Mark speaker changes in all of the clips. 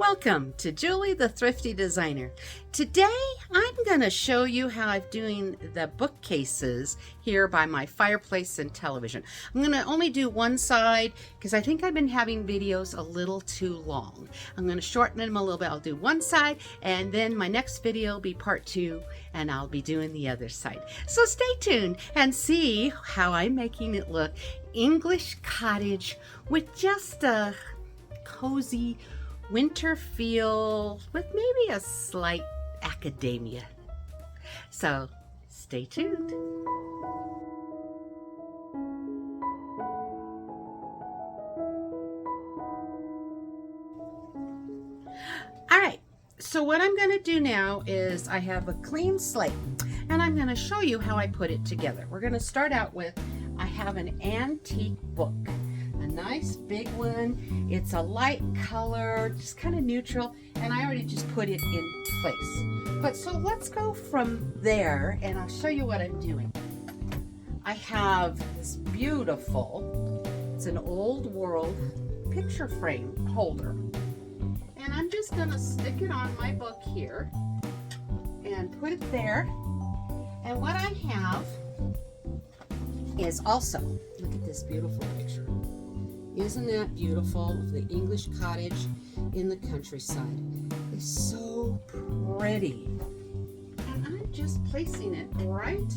Speaker 1: Welcome to Julie the Thrifty Designer. Today I'm going to show you how I'm doing the bookcases here by my fireplace and television. I'm going to only do one side because I think I've been having videos a little too long. I'm going to shorten them a little bit. I'll do one side and then my next video will be part 2 and I'll be doing the other side. So stay tuned and see how I'm making it look English cottage with just a cozy winter feel with maybe a slight academia. So stay tuned. All right, so what I'm going to do now is I have a clean slate and I'm going to show you how I put it together. We're going to start out with, I have an antique book. A nice big one. It's a light color, just kind of neutral, and I already just put it in place. But so let's go from there and I'll show you what I'm doing. I have this beautiful, it's an old world picture frame holder. And I'm just gonna stick it on my book here and put it there. And what I have is also, look at this beautiful picture. Isn't that beautiful? The English cottage in the countryside. It's so pretty. And I'm just placing it right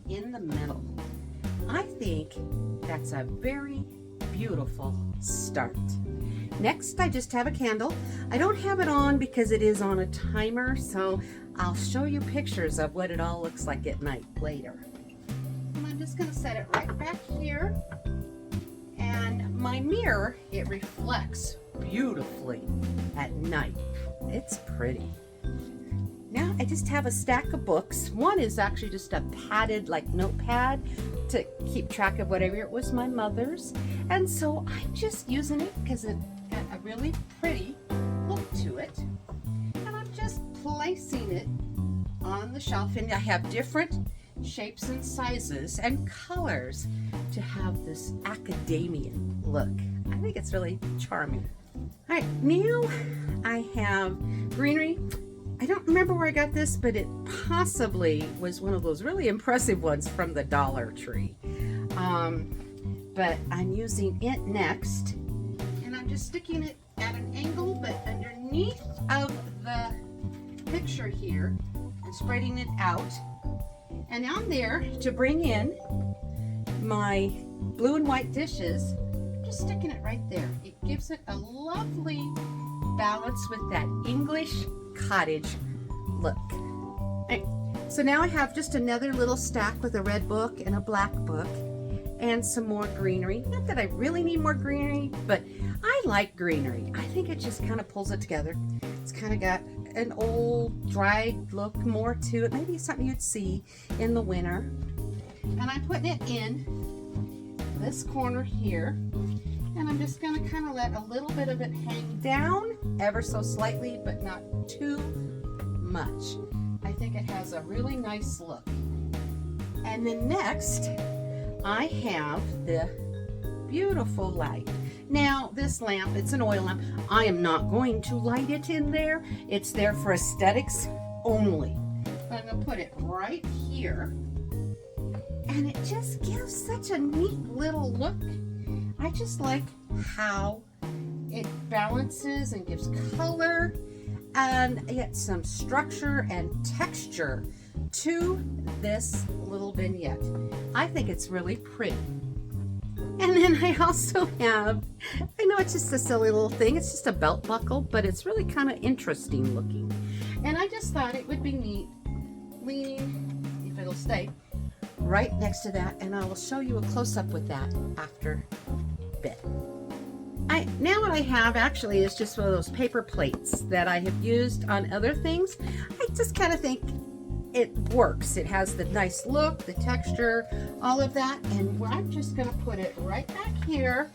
Speaker 1: in the middle. I think that's a very beautiful start. Next, I just have a candle. I don't have it on because it is on a timer, so I'll show you pictures of what it all looks like at night later. And I'm just going to set it right back here. And my mirror, it reflects beautifully at night. It's pretty. Now I just have a stack of books. One is actually just a padded like notepad to keep track of whatever. It was my mother's. And so I'm just using it because it got a really pretty look to it. And I'm just placing it on the shelf. And I have different shapes and sizes and colors to have this academian look. I think it's really charming. All right, now I have greenery. I don't remember where I got this, but it possibly was one of those really impressive ones from the Dollar Tree. But I'm using it next, and I'm just sticking it at an angle, but underneath of the picture here, and spreading it out. And on there, to bring in my blue and white dishes, just sticking it right there. It gives it a lovely balance with that English cottage look. Right. So now I have just another little stack with a red book and a black book and some more greenery. Not that I really need more greenery, but I like greenery. I think it just kind of pulls it together. It's kind of got an old, dried look more to it. Maybe something you'd see in the winter. And I'm putting it in this corner here. And I'm just going to kind of let a little bit of it hang down, ever so slightly, but not too much. I think it has a really nice look. And then next, I have the beautiful light. Now, this lamp, it's an oil lamp. I am not going to light it in there. It's there for aesthetics only. But I'm going to put it right here. And it just gives such a neat little look. I just like how it balances and gives color and yet some structure and texture to this little vignette. I think it's really pretty. And then I also have, I know it's just a silly little thing, it's just a belt buckle, but it's really kind of interesting looking. And I just thought it would be neat, leaning, if it'll stay, right next to that, and I will show you a close-up with that after a bit. Now what I have actually is just one of those paper plates that I have used on other things. I just kind of think it works. It has the nice look, the texture, all of that, and I'm just going to put it right back here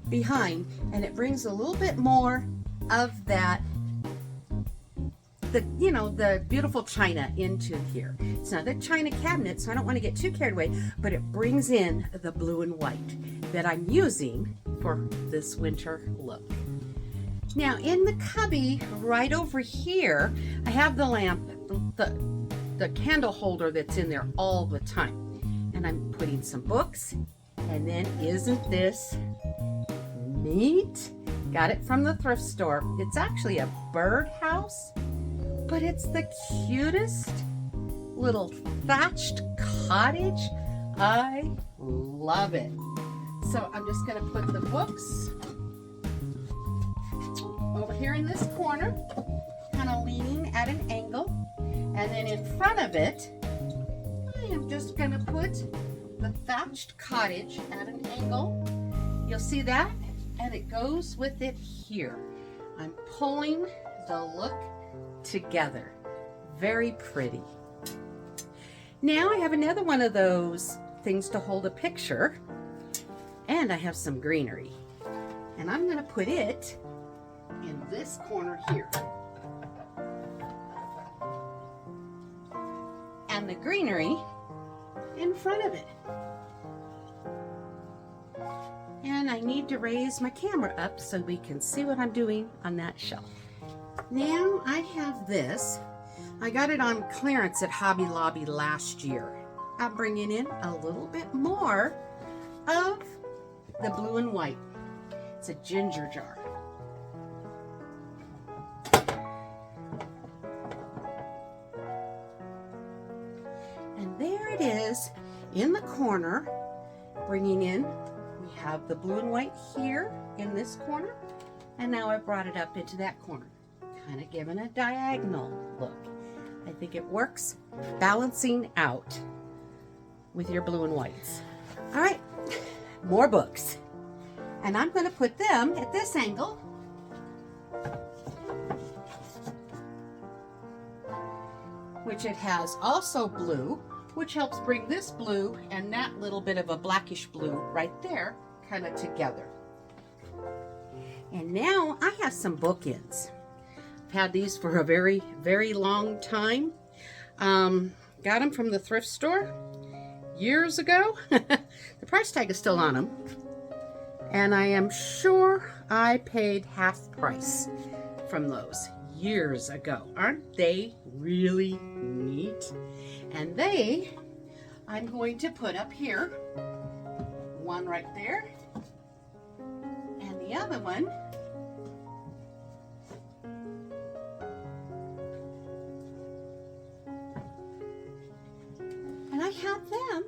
Speaker 1: behind, and it brings a little bit more of that, the beautiful china into here. It's not a china cabinet, so I don't want to get too carried away, but it brings in the blue and white that I'm using for this winter look. Now in the cubby right over here, I have the lamp, the candle holder that's in there all the time. And I'm putting some books. And then isn't this neat? Got it from the thrift store. It's actually a birdhouse, but it's the cutest little thatched cottage. I love it. So I'm just going to put the books over here in this corner, kind of leaning at an angle. And then in front of it, I am just going to put the thatched cottage at an angle. You'll see that, and it goes with it here. I'm pulling the look together. Very pretty. Now I have another one of those things to hold a picture, and I have some greenery. And I'm going to put it in this corner here. And the greenery in front of it. And I need to raise my camera up so we can see what I'm doing on that shelf. Now I have this. I got it on clearance at Hobby Lobby last year. I'm bringing in a little bit more of the blue and white. It's a ginger jar. And there it is in the corner, bringing in, we have the blue and white here in this corner, and now I brought it up into that corner, kind of giving a diagonal look. I think it works, balancing out with your blue and whites. All right, more books. And I'm going to put them at this angle. Which it has also blue, which helps bring this blue and that little bit of a blackish blue right there kind of together. And now I have some bookends. I've had these for a very, very long time. Got them from the thrift store years ago. The price tag is still on them. And I am sure I paid half price from those years ago. Aren't they really neat? And I'm going to put up here, one right there, and the other one and I have them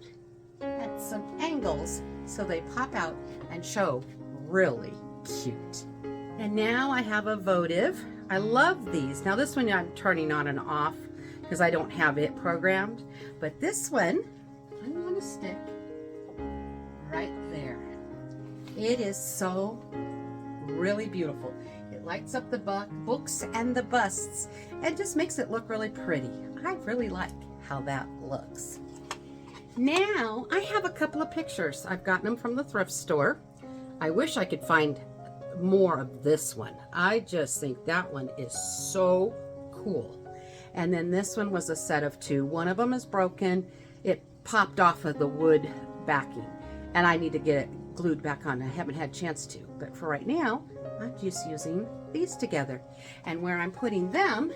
Speaker 1: at some angles so they pop out and show really cute. And now I have a votive. I love these. Now this one I'm turning on and off because I don't have it programmed, but this one I'm going to stick right there. It is so really beautiful. It lights up the books and the busts and just makes it look really pretty. I really like how that looks. Now I have a couple of pictures. I've gotten them from the thrift store. I wish I could find more of this one. I just think that one is so cool. And then this one was a set of two. One of them is broken. It popped off of the wood backing and I need to get it glued back on. I haven't had a chance to, but for right now I'm just using these together. And where I'm putting them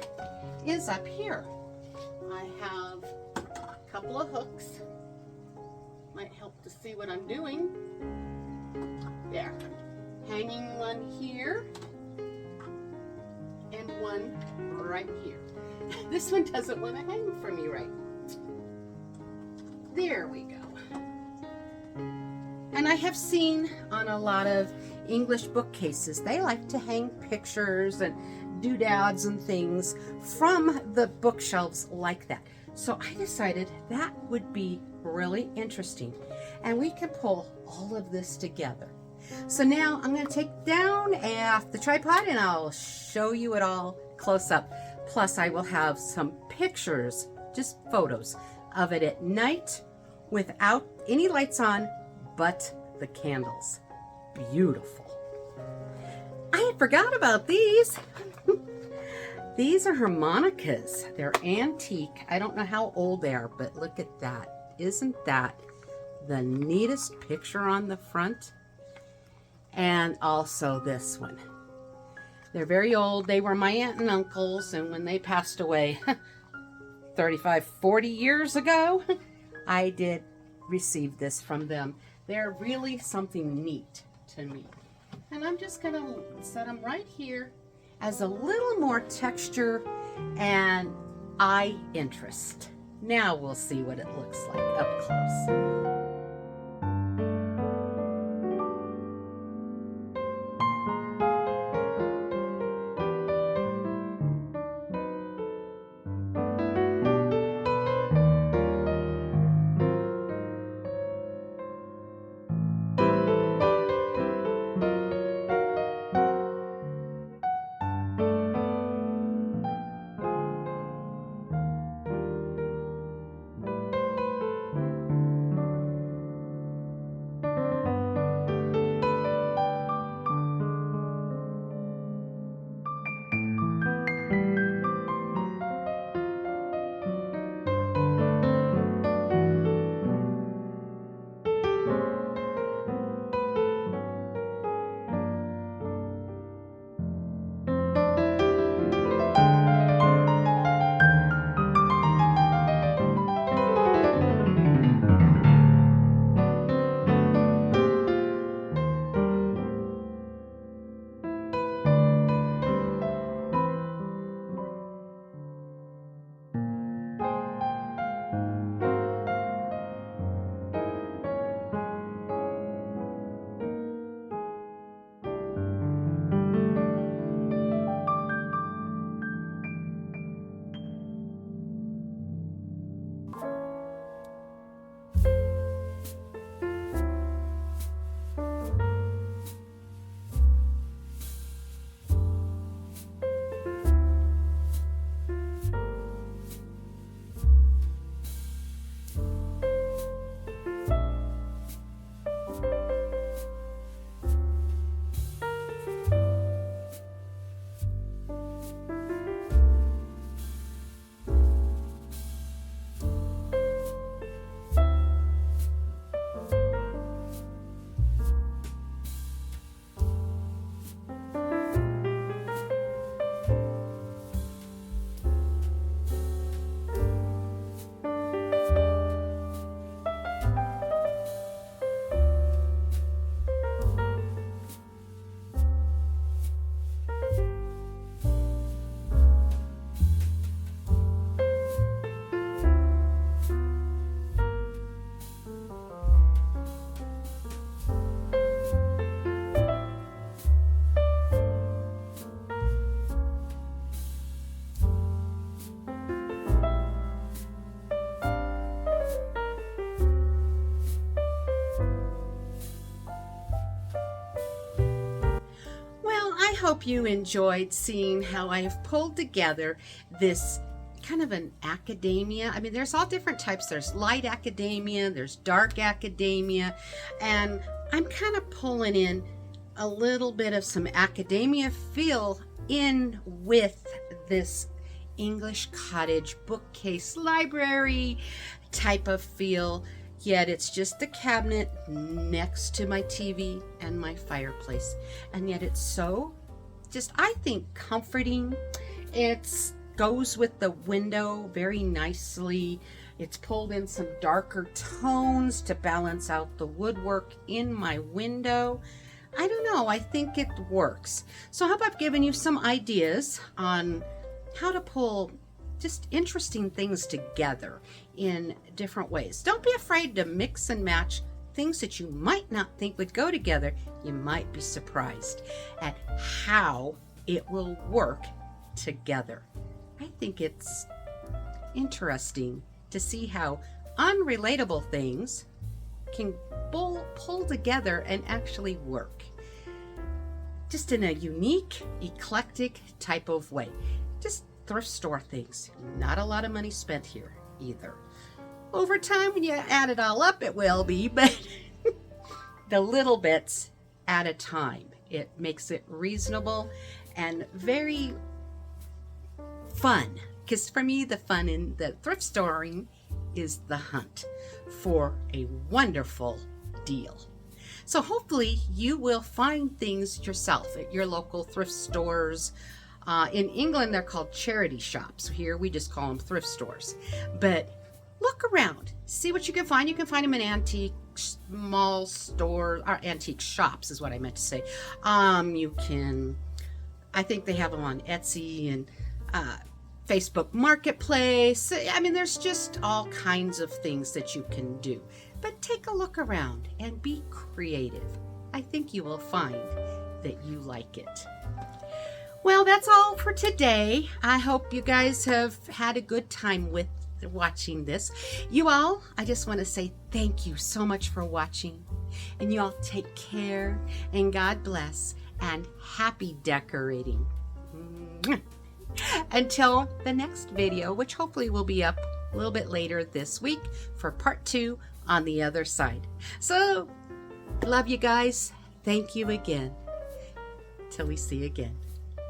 Speaker 1: is up here. I have a couple of hooks. Might help to see what I'm doing. There. Hanging one here and one right here. This one doesn't want to hang for me right. There we go. And I have seen on a lot of English bookcases, they like to hang pictures and doodads and things from the bookshelves like that. So I decided that would be really interesting. And we can pull all of this together. So now I'm going to take down off the tripod and I'll show you it all close up. Plus I will have some pictures, just photos of it at night without any lights on but the candles. Beautiful. I forgot about these. These are harmonicas. They're antique. I don't know how old they are, but look at that. Isn't that the neatest picture on the front? and also this one. They're very old. They were my aunt and uncles, and when they passed away 35, 40 years ago, I did receive this from them. They're really something neat to me. And I'm just gonna set them right here as a little more texture and eye interest. Now we'll see what it looks like up close. Hope you enjoyed seeing how I have pulled together this kind of an academia. I mean, there's all different types. There's light academia, there's dark academia, and I'm kind of pulling in a little bit of some academia feel in with this English cottage bookcase library type of feel. Yet it's just a cabinet next to my TV and my fireplace, and yet it's so just, I think, comforting. It goes with the window very nicely. It's pulled in some darker tones to balance out the woodwork in my window. I don't know, I think it works. So how about giving you some ideas on how to pull just interesting things together in different ways. Don't be afraid to mix and match things that you might not think would go together. You might be surprised at how it will work together. I think it's interesting to see how unrelatable things can pull together and actually work. Just in a unique, eclectic type of way. Just thrift store things. Not a lot of money spent here either. Over time, when you add it all up, it will be, but the little bits at a time. It makes it reasonable and very fun. Because for me, the fun in the thrift storing is the hunt for a wonderful deal. So hopefully you will find things yourself at your local thrift stores. In England, they're called charity shops. Here we just call them thrift stores. But look around, see what you can find. You can find them in antique mall stores, or antique shops is what I meant to say. You can, I think they have them on Etsy and Facebook Marketplace. I mean, there's just all kinds of things that you can do. But take a look around and be creative. I think you will find that you like it. Well, that's all for today. I hope you guys have had a good time with watching this. You all, I just want to say thank you so much for watching. And you all take care, and God bless, and happy decorating. Until the next video, which hopefully will be up a little bit later this week for part 2 on the other side. So, love you guys. Thank you again. Till we see you again.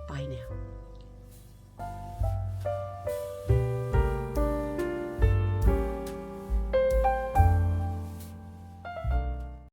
Speaker 1: Bye now.